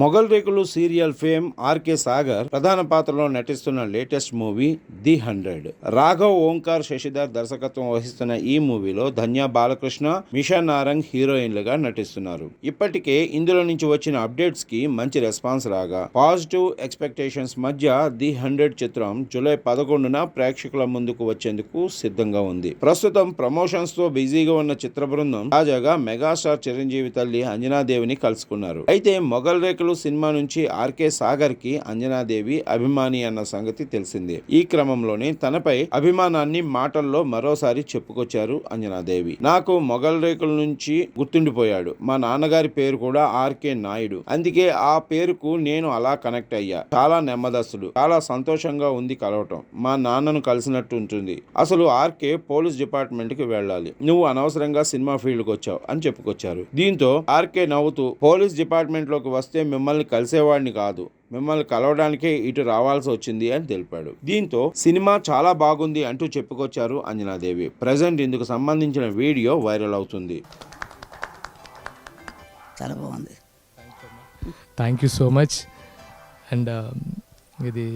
మొగల్ రేకులు serial fame RK Sagar ప్రధాన పాత్రలో నటిస్తున్న latest movie the 100. Raghav Omkar Shashidhar దర్శకత్వం వహిస్తున్న ఈ మూవీలో ధన్య బాలకృష్ణ, మిషా నారంగ్ హీరోయిన్లుగా నటిస్తున్నారు. ఇప్పటికే ఇందులో నుంచి వచ్చిన అప్డేట్స్ కి మంచి రెస్పాన్స్ రాగా పాజిటివ్ ఎక్స్పెక్టేషన్స్ మధ్య ది 100 చిత్రం జూలై 11న ప్రేక్షకుల ముందుకు వచ్చేందుకు సిద్ధంగా ఉంది. ప్రస్తుతం ప్రమోషన్స్ తో బిజీగా ఉన్న చిత్ర బృందం తాజాగా మెగాస్టార్ చిరంజీవి తల్లి అంజనాదేవిని కలుసుకున్నారు. అయితే మొగల్ రేకులు సినిమా నుంచి ఆర్కే సాగర్ కి అంజనాదేవి అభిమాని అన్న సంగతి తెలిసిందే. ఈ క్రమంలోనే తనపై అభిమానాన్ని మాటల్లో మరోసారి చెప్పుకొచ్చారు అంజనాదేవి. నాకు మొగల్ రేకుల నుంచి గుర్తుండిపోయాడు. మా నాన్నగారి పేరు కూడా ఆర్కే నాయుడు. అందుకే ఆ పేరుకు నేను అలా కనెక్ట్ అయ్యా. చాలా నెమ్మదస్తుడు. చాలా సంతోషంగా ఉంది కలవటం. మా నాన్నను కలిసినట్టు ఉంటుంది. అసలు ఆర్కే పోలీస్ డిపార్ట్మెంట్ కి వెళ్ళాలి. నువ్వు అనవసరంగా సినిమా ఫీల్డ్ కు వచ్చావు అని చెప్పుకొచ్చారు. దీంతో ఆర్కే నవ్వుతూ పోలీస్ డిపార్ట్మెంట్ లోకి వస్తే మిమ్మల్ని కలిసేవాడిని కాదు, మిమ్మల్ని కలవడానికే ఇటు రావాల్సి వచ్చింది అని తెలిపాడు. దీంతో సినిమా చాలా బాగుంది అంటూ చెప్పుకొచ్చారు అంజనాదేవి. ప్రజెంట్ ఇందుకు సంబంధించిన వీడియో వైరల్ అవుతుంది. చాలా బాగుంది. Thank you so much. And ఇది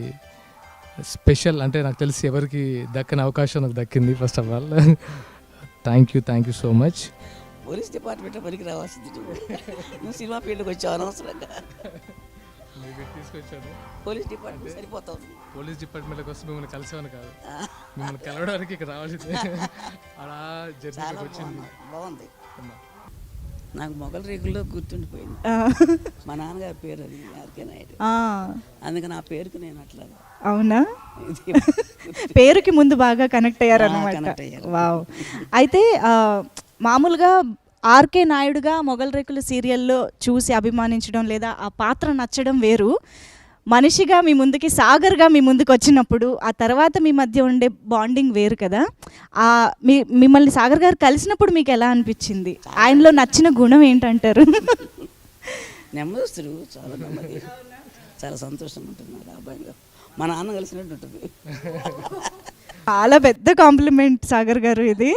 స్పెషల్ అంటే నాకు తెలిసి ఎవరికి దక్కని అవకాశం నాకు దక్కింది. First of all thank you so much. Police department పనికి రావాల్సింది నువ్వు సినిమా ఫీల్డ్కి వచ్చావు అనవసరంగా. తీసుకొచ్చాను పోలీస్ డిపార్ట్మెంట్ సరిపోతావు. పోలీస్ డిపార్ట్మెంట్లోకి వస్తే మిమ్మల్ని కలిసేవాను కాదు, మిమ్మల్ని కలవడానికి ఇక్కడ రావాల్సిందే. అలా జర్నీ వచ్చింది. బాగుంది. నాకు మొగల్ రేకుల్లో గుర్తుండిపోయింది. మా నాన్నగారి పేరు అది ఆర్కే నాయుడు. అందుకని ఆ పేరుకి నేను అట్లా. అవునా, పేరుకి ముందు బాగా కనెక్ట్ అయ్యారన్నమాట. వావ్. అయితే మామూలుగా ఆర్కే నాయుడుగా మొగల్ రేకులు సీరియల్లో చూసి అభిమానించడం లేదా ఆ పాత్ర నచ్చడం వేరు. మనిషిగా మీ ముందుకి సాగర్గా మీ ముందుకు వచ్చినప్పుడు ఆ తర్వాత మీ మధ్య ఉండే బాండింగ్ వేరు కదా. మిమ్మల్ని సాగర్ గారు కలిసినప్పుడు మీకు ఎలా అనిపించింది? ఆయనలో నచ్చిన గుణం ఏంటంటారు? నెమ్మదిస్తుడు, చాలా నెమ్మది, చాలా సంతోషంగా ఉంటున్నాడు. అబ్బాయిగా మా నాన్న కలిసినట్టు ఉంటుంది. చాలా పెద్ద కాంప్లిమెంట్ సాగర్ గారు ఇది.